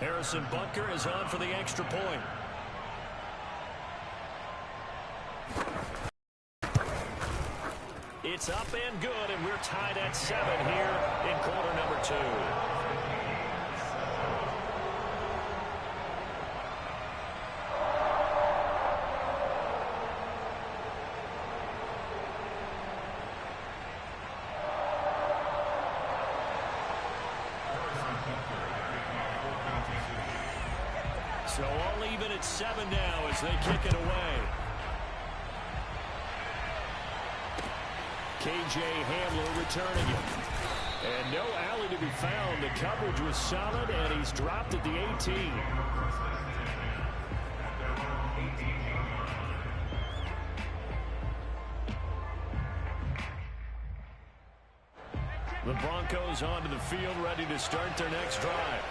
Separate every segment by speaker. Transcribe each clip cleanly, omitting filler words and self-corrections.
Speaker 1: Harrison Butker is on for the extra point. It's up and good, and we're tied at 7 here in quarter number 2. So all even at 7 now as they kick it away. K.J. Hamler returning it. And no alley to be found. The coverage was solid, and he's dropped at the 18. The Broncos onto the field, ready to start their next drive.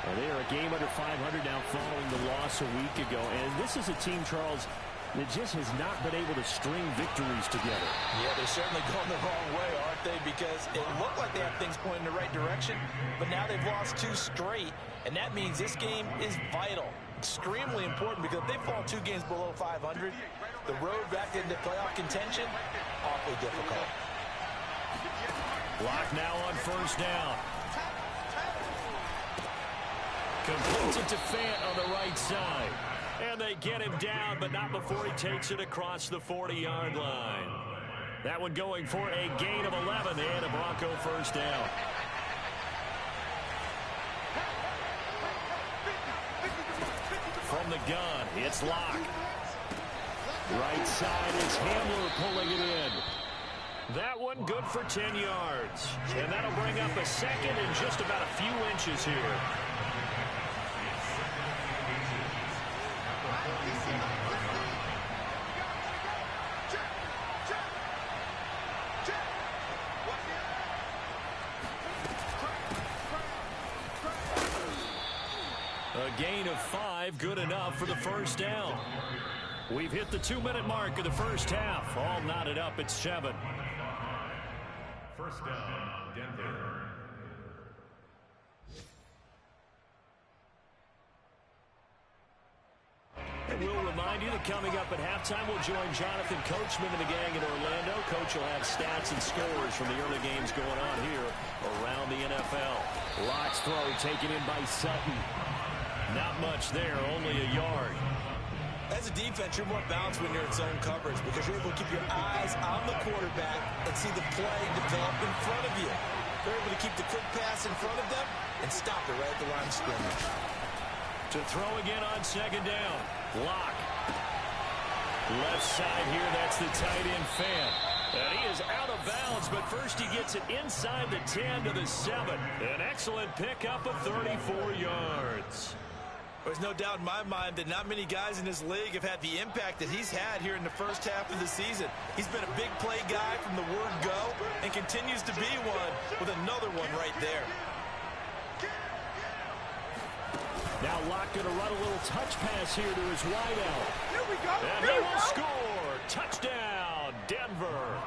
Speaker 1: Well, they are a game under 500 now following the loss a week ago. And this is a team, Charles, that just has not been able to string victories together. Yeah, they're certainly going the wrong way, aren't they? Because it looked like they have things pointing in the right direction, but now they've lost 2 straight, and that means this game is vital, extremely important, because if they fall 2 games below 500, the road back into playoff contention, awfully difficult. Block now on first down. Completes it to Fant on the right side. And they get him down, but not before he takes it across the 40-yard line. That one going for a gain of 11 and a Bronco first down. From the gun, it's Locke. Right side is Hamler pulling it in. That one good for 10 yards. And that'll bring up a second and just about a few inches here. A gain of 5, good enough for the first down. We've hit the 2-minute mark of the first half. All knotted up at 7.
Speaker 2: First down, Denver.
Speaker 1: And we'll remind you that coming up at halftime, we'll join Jonathan Coachman and the gang in Orlando. Coach will have stats and scores from the early games going on here around the NFL. Locke's throw taken in by Sutton. Not much there, only a yard. As a defense, you're more balanced when you're in zone coverage because you're able to keep your eyes on the quarterback and see the play develop in front of you. They're able to keep the quick pass in front of them and stop it right at the line of scrimmage. To throw again on second down. Locke. Left side here, that's the tight end Fant. And he is out of bounds, but first he gets it inside the 10 to the 7. An excellent pickup of 34 yards. There's no doubt in my mind that not many guys in this league have had the impact that he's had here in the first half of the season. He's been a big play guy from the word go and continues to be one with another one right there. Now Locke going to run a little touch pass here to his wideout.
Speaker 3: Here we go.
Speaker 1: And he will score. Touchdown, Denver.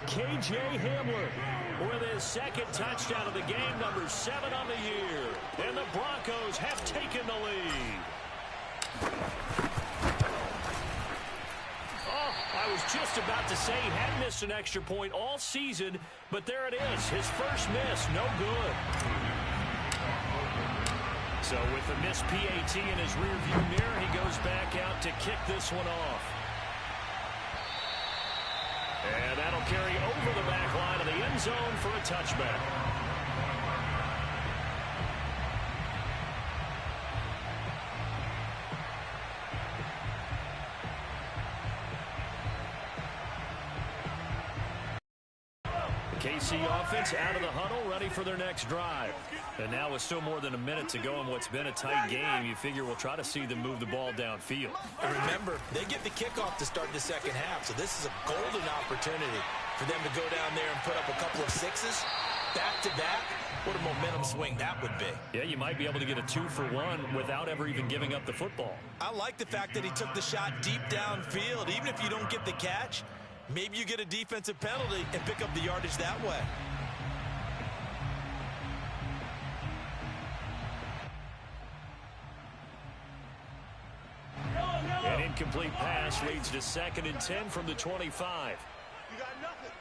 Speaker 1: K.J. Hamler with his second touchdown of the game, number 7 on the year. And the Broncos have taken the lead. Oh, I was just about to say he hadn't missed an extra point all season, but there it is. His first miss, no good. So with the missed PAT in his rearview mirror, he goes back out to kick this one off. And that'll carry over the back line of the end zone for a touchback. The KC offense out of the huddle, ready for their next drive. And now with still more than a minute to go in what's been a tight game, you figure we'll try to see them move the ball downfield. And remember, they get the kickoff to start the second half, so this is a golden opportunity for them to go down there and put up a couple of sixes back-to-back. What a momentum swing that would be. Yeah, you might be able to get a 2-for-1 without ever even giving up the football. I like the fact that he took the shot deep downfield. Even if you don't get the catch, maybe you get a defensive penalty and pick up the yardage that way. incomplete pass leads to 2nd and 10 from the 25.
Speaker 2: You got nothing.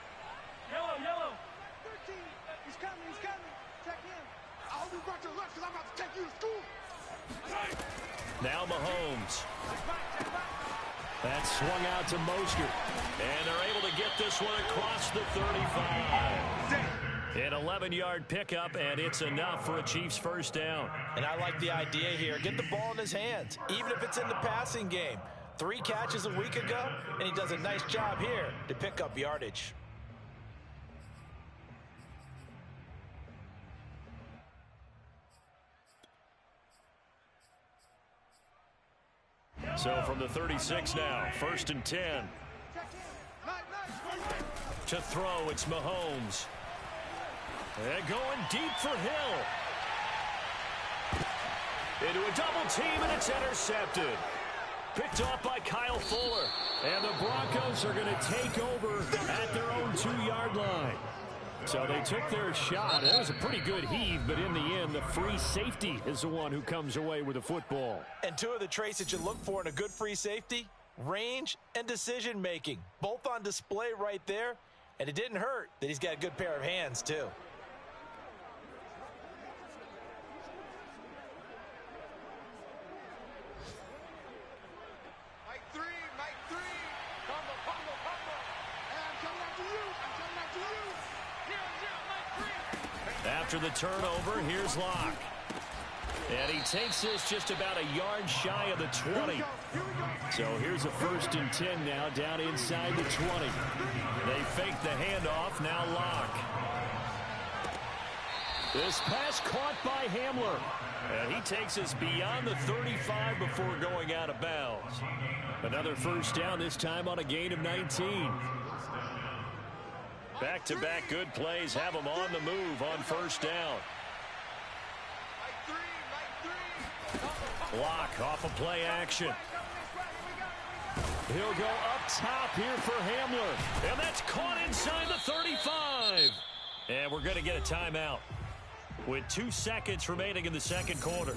Speaker 3: Yellow.
Speaker 2: 13. He's coming. Check in. I hope you brought your lunch because I'm about to take you to school.
Speaker 1: Now Mahomes. That's swung out to Mostert. And they're able to get this one across the 35. An 11-yard pickup, and it's enough for a Chiefs first down.
Speaker 4: And I like the idea here. Get the ball in his hands, even if it's in the passing game. 3 catches a week ago, and he does a nice job here to pick up yardage.
Speaker 1: So from the 36 now, 1st and 10. To throw, it's Mahomes. And going deep for Hill. Into a double team, and it's intercepted. Picked off by Kyle Fuller. And the Broncos are going to take over at their own 2-yard line. So they took their shot. It was a pretty good heave, but in the end, the free safety is the one who comes away with the football.
Speaker 4: And 2 of the traits that you look for in a good free safety, range and decision-making. Both on display right there. And it didn't hurt that he's got a good pair of hands, too.
Speaker 2: Mike 3. Combo. And I'm coming after you.
Speaker 3: Mike 3.
Speaker 1: After the turnover, here's Locke. And he takes this just about a yard shy of the 20. So here's a 1st and 10 now down inside the 20. They fake the handoff, now Locke. This pass caught by Hamler. And he takes us beyond the 35 before going out of bounds. Another first down, this time on a gain of 19. Back-to-back good plays have them on the move on first down. Locke off of play action. He'll go up top here for Hamler. And that's caught inside the 35. And we're going to get a timeout with 2 seconds remaining in the second quarter.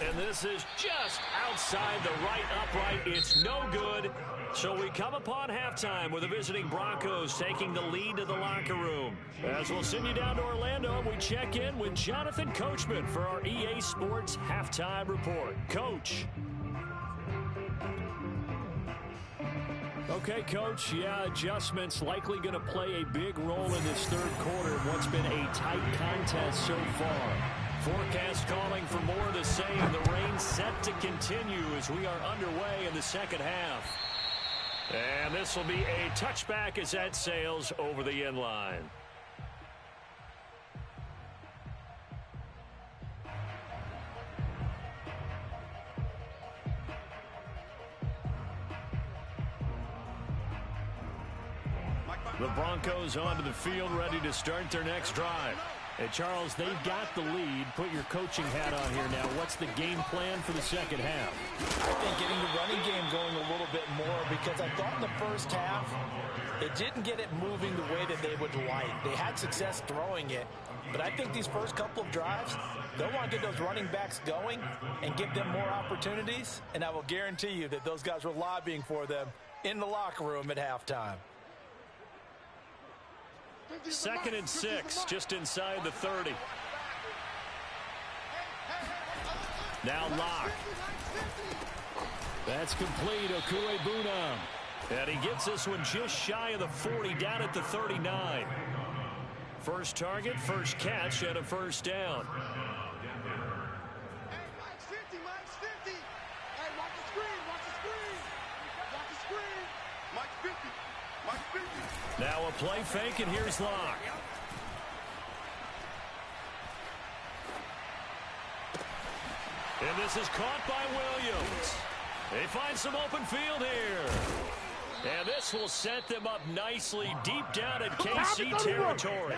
Speaker 1: And this is just outside the right upright. It's no good. So we come upon halftime with the visiting Broncos taking the lead to the locker room. As we'll send you down to Orlando, we check in with Jonathan Coachman for our EA Sports Halftime Report. Coach. Okay, Coach. Yeah, adjustments likely going to play a big role in this third quarter in what's been a tight contest so far. Forecast calling for more of the same. The rain set to continue as we are underway in the second half. And this will be a touchback as that sails over the end line. The Broncos onto the field, ready to start their next drive. Hey, Charles, they've got the lead. Put your coaching hat on here now. What's the game plan for the second half?
Speaker 4: I think getting the running game going a little bit more, because I thought in the first half it didn't get it moving the way that they would like. They had success throwing it, but I think these first couple of drives, they'll want to get those running backs going and give them more opportunities, and I will guarantee you that those guys were lobbying for them in the locker room at halftime.
Speaker 1: 2nd and 6, just inside the 30. Now Locke. That's complete. Okuebunam. And he gets this one just shy of the 40, down at the 39. First target, first catch, and a first down. Now a play fake, and here's Locke. And this is caught by Williams. They find some open field here. And this will set them up nicely deep down in KC territory.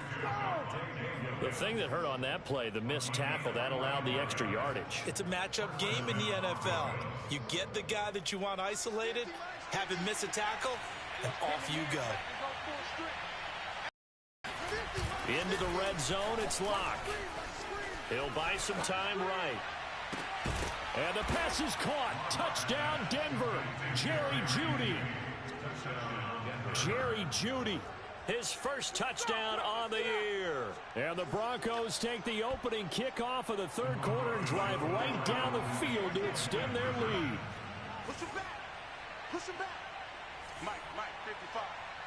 Speaker 1: The thing that hurt on that play, the missed tackle, that allowed the extra yardage.
Speaker 4: It's a matchup game in the NFL. You get the guy that you want isolated, have him miss a tackle, and off you go.
Speaker 1: Into the red zone, it's Locke. He'll buy some time right. And the pass is caught. Touchdown, Denver. Jerry Jeudy. Jerry Jeudy, his first touchdown on the year. And the Broncos take the opening kickoff of the third quarter and drive right down the field to extend their lead.
Speaker 2: Push him back. Push him back. Mike, 55.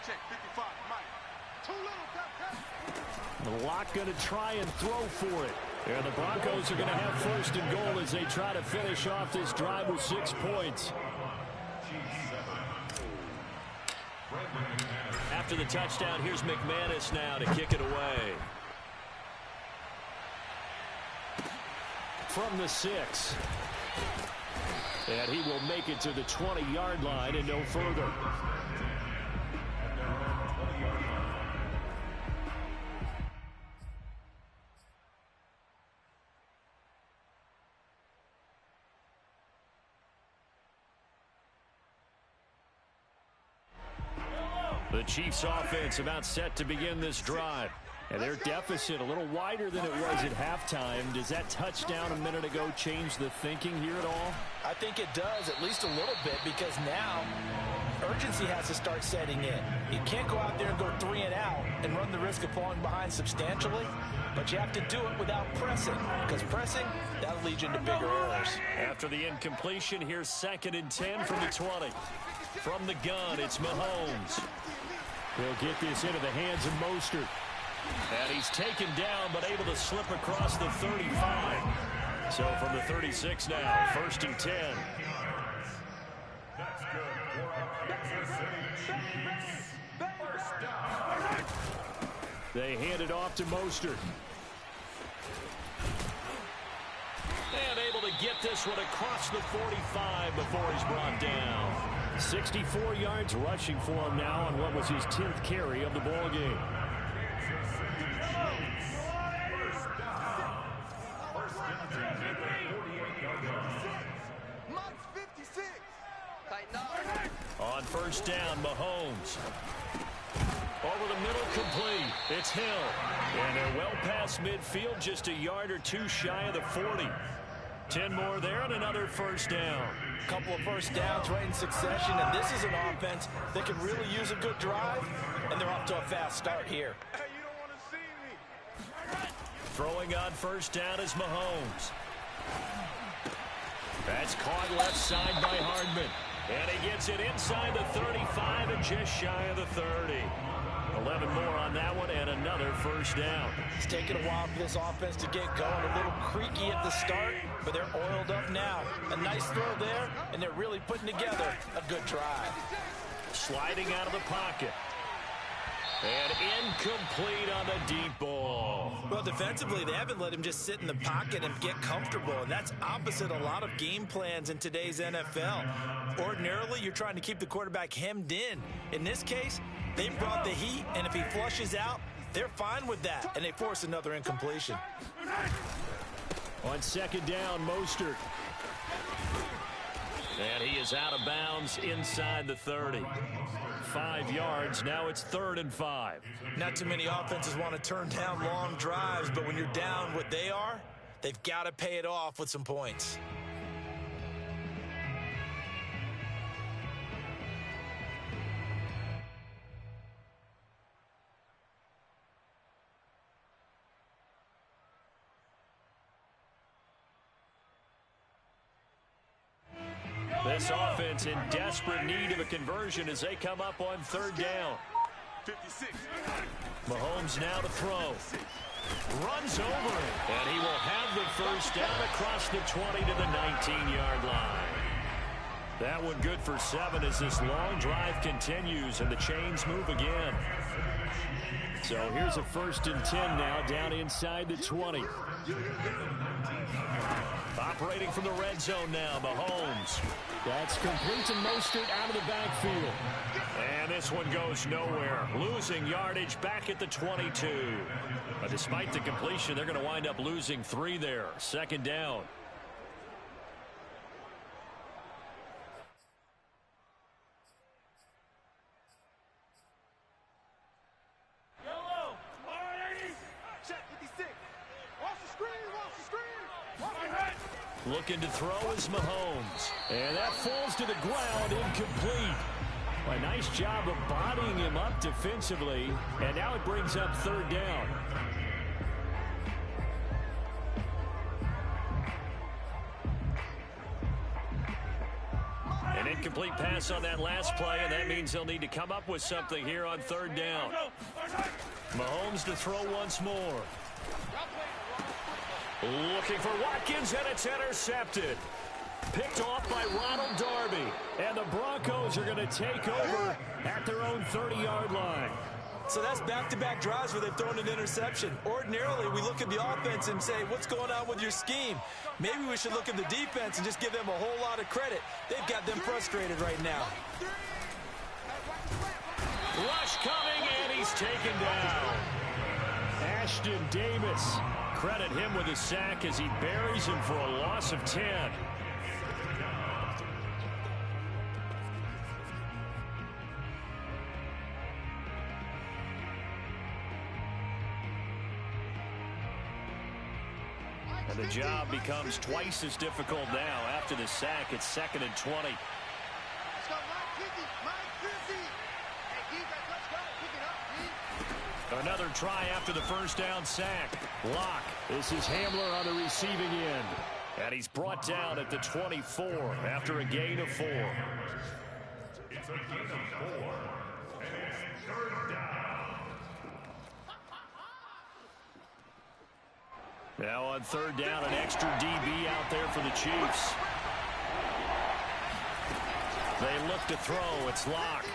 Speaker 2: Check, 55, Mike. Too little, cut.
Speaker 1: Locke going to try and throw for it. And the Broncos are going to have first and goal as they try to finish off this drive with 6 points. After the touchdown, here's McManus now to kick it away. From the 6. And he will make it to the 20-yard line and no further. The Chiefs offense about set to begin this drive. And their deficit a little wider than it was at halftime. Does that touchdown a minute ago change the thinking here at all?
Speaker 4: I think it does, at least a little bit, because now urgency has to start setting in. You can't go out there and go 3 and out and run the risk of falling behind substantially, but you have to do it without pressing, because pressing, that'll lead you into bigger errors.
Speaker 1: After the incompletion, here's 2nd and 10 from the 20. From the gun, it's Mahomes. He'll get this into the hands of Mostert. And he's taken down, but able to slip across the 35. So from the 36 now, 1st and 10. They hand it off to Mostert. And able to get this one across the 45 before he's brought down. 64 yards rushing for him now on what was his 10th carry of the ball game. On 1st down, Mahomes. Over the middle, complete. It's Hill. And they're well past midfield, just a yard or 2 shy of the 40. 10 more there and another 1st down.
Speaker 4: A couple of first downs right in succession, and this is an offense that can really use a good drive, and they're off to a fast start here.
Speaker 2: Hey, you don't want to see me.
Speaker 1: Throwing on 1st down is Mahomes. That's caught left side by Hardman. And he gets it inside the 35 and just shy of the 30. 11 more on that one and another 1st down.
Speaker 4: It's taken a while for this offense to get going. A little creaky at the start, but they're oiled up now. A nice throw there, and they're really putting together a good drive.
Speaker 1: Sliding out of the pocket. And incomplete on the deep ball.
Speaker 4: Well, defensively, they haven't let him just sit in the pocket and get comfortable, and that's opposite a lot of game plans in today's NFL. Ordinarily, you're trying to keep the quarterback hemmed in. In this case, they brought the heat, and if he flushes out, they're fine with that, and they force another incompletion.
Speaker 1: On 2nd down, Mostert. And he is out of bounds inside the 30. 5 yards. Now it's 3rd and 5.
Speaker 4: Not too many offenses want to turn down long drives, but when you're down what they are, they've got to pay it off with some points.
Speaker 1: This offense in desperate need of a conversion as they come up on 3rd down.
Speaker 2: 56.
Speaker 1: Mahomes now to throw. Runs over it. And he will have the 1st down across the 20 to the 19-yard line. That one good for 7 as this long drive continues and the chains move again. So here's a 1st and 10 now down inside the 20. Operating from the red zone now, Mahomes. That's complete to Mostert out of the backfield. And this one goes nowhere. Losing yardage back at the 22. But despite the completion, they're going to wind up losing 3 there. 2nd down. Looking to throw is Mahomes. And that falls to the ground, incomplete. A nice job of bodying him up defensively. And now it brings up third down. An incomplete pass on that last play, and that means they'll need to come up with something here on third down. Mahomes to throw once more. Looking for Watkins, and it's intercepted. Picked off by Ronald Darby. And the Broncos are going to take over at their own 30-yard line.
Speaker 4: So that's back-to-back drives where they've thrown an interception. Ordinarily, we look at the offense and say, what's going on with your scheme? Maybe we should look at the defense and just give them a whole lot of credit. They've got them frustrated right now.
Speaker 1: Rush coming, and he's taken down. Ashton Davis. Credit him with a sack as he buries him for a loss of 10. And the job becomes twice as difficult now after the sack. It's 2nd and 20.
Speaker 2: Let's go, Mike 50, Mike 50. Hey, defense, let's go. Pick it up, D.
Speaker 1: Another try after the first down sack. Locke. This is Hamler on the receiving end. And he's brought down at the 24 after a gain of 4.
Speaker 3: It's a gain of 4. And it's third down.
Speaker 1: Now on third down, an extra DB out there for the Chiefs. They look to throw. It's Locke.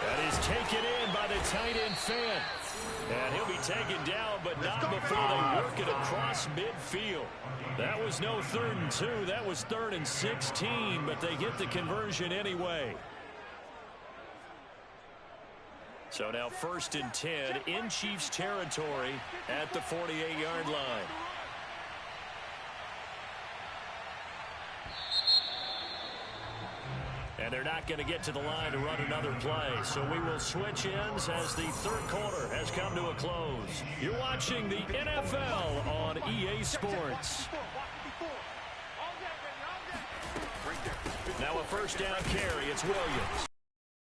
Speaker 1: That is taken in by the tight end Fant. And he'll be taken down, but not before they work it across midfield. That was no 3rd and 2. That was 3rd and 16, but they get the conversion anyway. So now 1st and 10 in Chiefs territory at the 48-yard line. And they're not going to get to the line to run another play. So we will switch ends as the third quarter has come to a close. You're watching the NFL on EA Sports. Now a first down carry. It's Williams.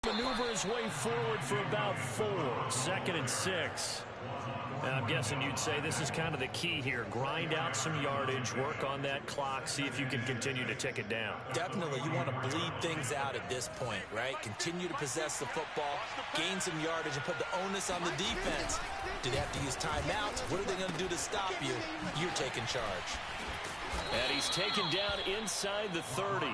Speaker 1: Maneuver his way forward for about 4. 2nd and 6. And I'm guessing you'd say this is kind of the key here. Grind out some yardage, work on that clock, see if you can continue to tick it down.
Speaker 4: Definitely. You want to bleed things out at this point, right? Continue to possess the football, gain some yardage, and put the onus on the defense. Do they have to use timeouts? What are they going to do to stop you? You're taking charge.
Speaker 1: And he's taken down inside the 30.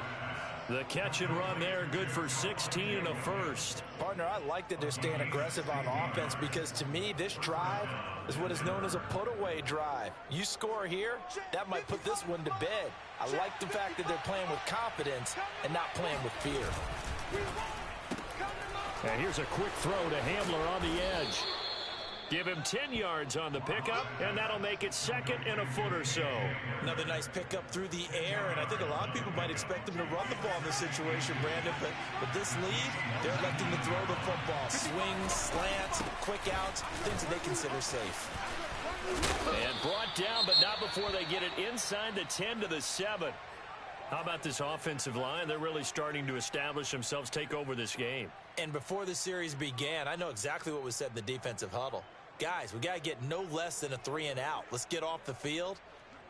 Speaker 1: The catch and run there, good for 16 and a first.
Speaker 4: Partner, I like that they're staying aggressive on offense because to me, this drive is what is known as a put-away drive. You score here, that might put this one to bed. I like the fact that they're playing with confidence and not playing with fear.
Speaker 1: And here's a quick throw to Hamler on the edge. Give him 10 yards on the pickup, and that'll make it 2nd and a foot or so.
Speaker 4: Another nice pickup through the air, and I think a lot of people might expect them to run the ball in this situation, Brandon, but with this lead, they're electing to throw the football. Swings, slants, quick outs, things that they consider safe.
Speaker 1: And brought down, but not before they get it inside the 10 to the 7. How about this offensive line? They're really starting to establish themselves, take over this game.
Speaker 4: And before the series began, I know exactly what was said in the defensive huddle. Guys, we got to get no less than a 3 and out. Let's get off the field.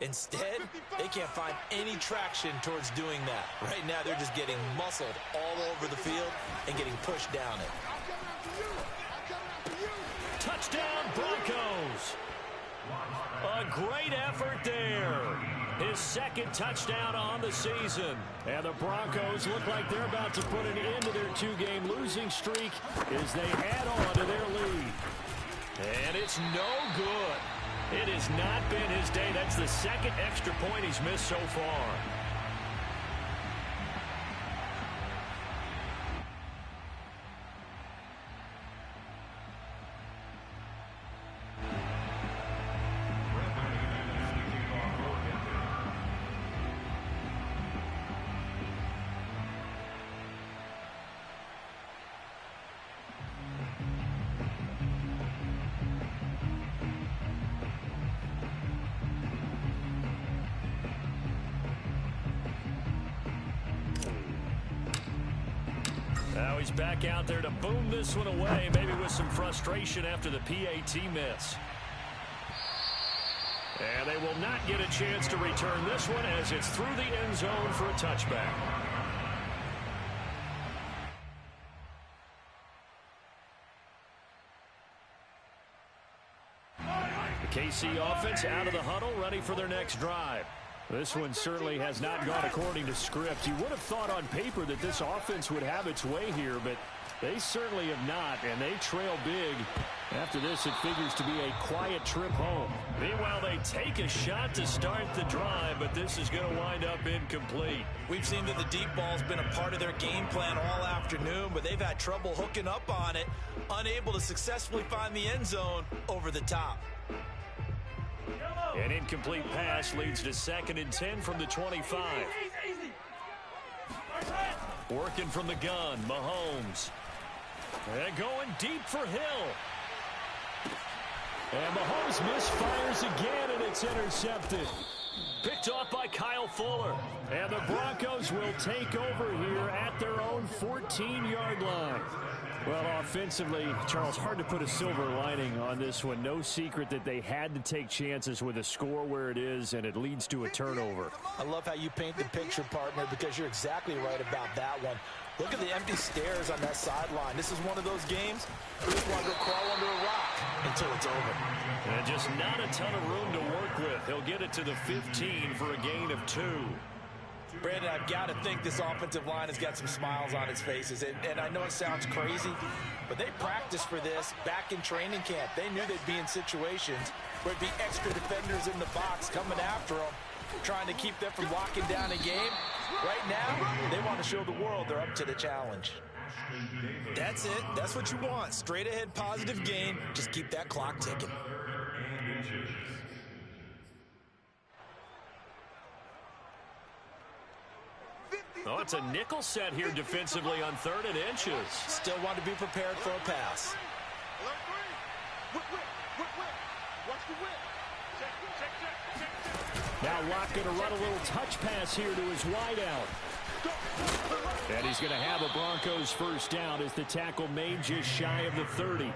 Speaker 4: Instead, they can't find any traction towards doing that. Right now, they're just getting muscled all over the field and getting pushed down it.
Speaker 1: Touchdown, Broncos. A great effort there. His 2nd touchdown on the season. And the Broncos look like they're about to put an end to their 2-game losing streak as they add on to their lead. And it's no good. It has not been his day. That's the 2nd extra point he's missed so far. he's back out there to boom this one away, maybe with some frustration after the PAT miss. And they will not get a chance to return this one as it's through the end zone for a touchback. The KC offense out of the huddle, ready for their next drive. This one certainly has not gone according to script. You would have thought on paper that this offense would have its way here, but they certainly have not, and they trail big. After this, it figures to be a quiet trip home. Meanwhile, they take a shot to start the drive, but this is going to wind up incomplete.
Speaker 4: We've seen that the deep ball's been a part of their game plan all afternoon, but they've had trouble hooking up on it, unable to successfully find the end zone over the top.
Speaker 1: An incomplete pass leads to 2nd and 10 from the 25. Working from the gun, Mahomes. And going deep for Hill. And Mahomes misfires again, and it's intercepted. Picked off by Kyle Fuller. And the Broncos will take over here at their own 14-yard line. Well, offensively, Charles, hard to put a silver lining on this one. No secret that they had to take chances with a score where it is, and it leads to a turnover.
Speaker 4: I love how you paint the picture, partner, because you're exactly right about that one. Look at the empty stairs on that sideline. This is one of those games where you just want to go crawl under a rock until it's over.
Speaker 1: And just not a ton of room to work with. He'll get it to the 15 for a gain of 2.
Speaker 4: Brandon, I've got to think this offensive line has got some smiles on its faces. And I know it sounds crazy, but they practiced for this back in training camp. They knew they'd be in situations where there'd be extra defenders in the box coming after them, trying to keep them from locking down a game. Right now, they want to show the world they're up to the challenge. That's it. That's what you want. Straight ahead positive gain. Just keep that clock ticking.
Speaker 1: Oh, it's a nickel set here defensively on 3rd and inches.
Speaker 4: Still want to be prepared for a pass.
Speaker 1: Now Locke going to run a little touch pass here to his wideout. And he's going to have a Broncos first down as the tackle made just shy of the 30.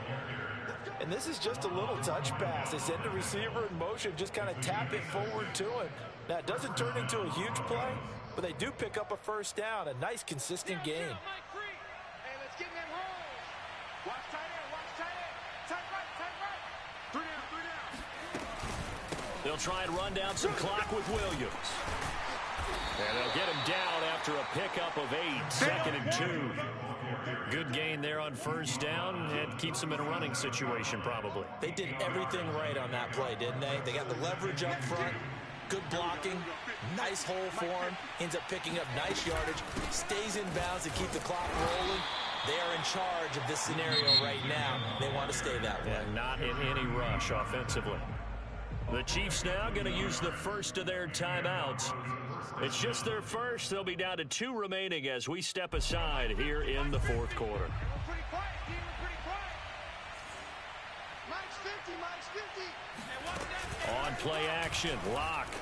Speaker 4: And this is just a little touch pass. They send the receiver in motion, just kind of tap it forward to him. Now, it doesn't turn into a huge play, but they do pick up a first down. A nice, consistent game.
Speaker 1: They'll try and run down some clock with Williams. And they'll get him down after a pickup of 8, 2nd and 2. Good gain there on first down, and keeps them in a running situation probably.
Speaker 4: They did everything right on that play, didn't they? They got the leverage up front, good blocking, nice hole for him, ends up picking up nice yardage, stays in bounds to keep the clock rolling. They are in charge of this scenario right now. They want to stay that way.
Speaker 1: And not in any rush offensively. The Chiefs now going to use the first of their timeouts. It's just their first. They'll be down to 2 remaining as we step aside here in the 4th quarter. On play action, Locke.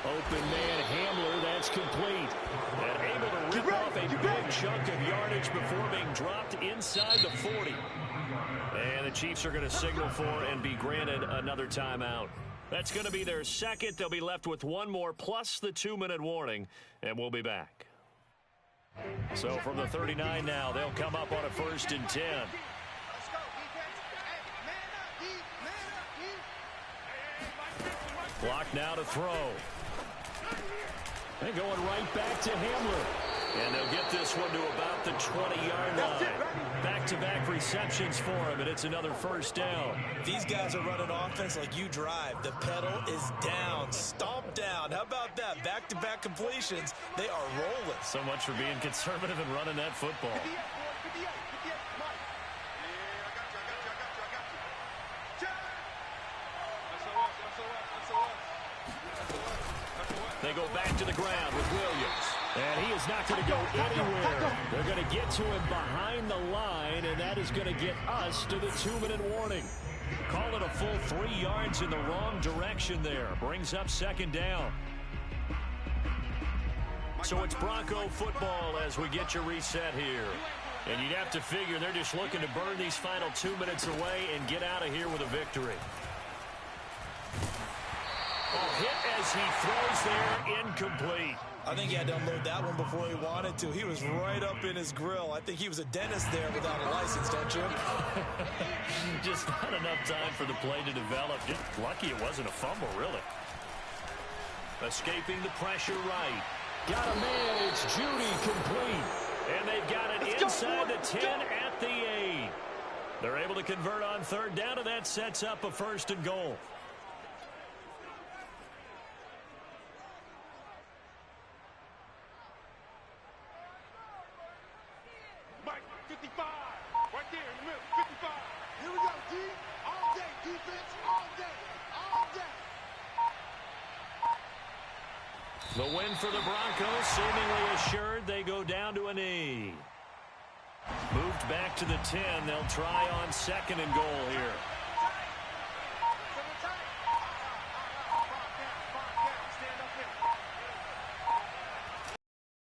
Speaker 1: Open man Hamler, that's complete. And able to rip off a big chunk of yardage before being dropped inside the 40. And the Chiefs are going to signal for and be granted another timeout. That's going to be their second. They'll be left with 1 more plus the 2-minute warning, and we'll be back. So from the 39 now, they'll come up on a 1st and 10. Clock now to throw. And going right back to Hamler. And they'll get this one to about the 20-yard line. Back-to-back receptions for him, and it's another first down.
Speaker 4: These guys are running offense like you drive. The pedal is down, stomp down. How about that? Back-to-back completions. They are rolling.
Speaker 1: So much for being conservative and running that football. They go back to the ground with Williams. And he is not going to go anywhere. They're going to get to him behind the line, and that is going to get us to the 2-minute warning. Call it a full 3 yards in the wrong direction there. Brings up 2nd down. So it's Bronco football as we get you reset here. And you'd have to figure they're just looking to burn these final 2 minutes away and get out of here with a victory. Hit as he throws there, incomplete.
Speaker 4: I think he had to unload that one before he wanted to. He was right up in his grill. I think he was a dentist there without a license, don't you?
Speaker 1: Just not enough time for the play to develop. Just lucky it wasn't a fumble, really. Escaping the pressure right. Got a man. It's Judy complete. And they've got it inside the 10 at the 8. They're able to convert on third down, and that sets up a 1st and goal.
Speaker 2: Mike, 55. Right there in the middle, 55. Here we go, D. All day, defense, all day, all day.
Speaker 1: The win for the Broncos, seemingly assured. They go down to a knee. Moved back to the 10. They'll try on 2nd and goal here.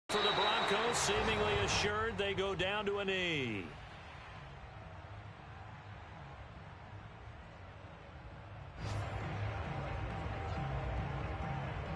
Speaker 1: For the Broncos, seemingly assured. They go down to a knee.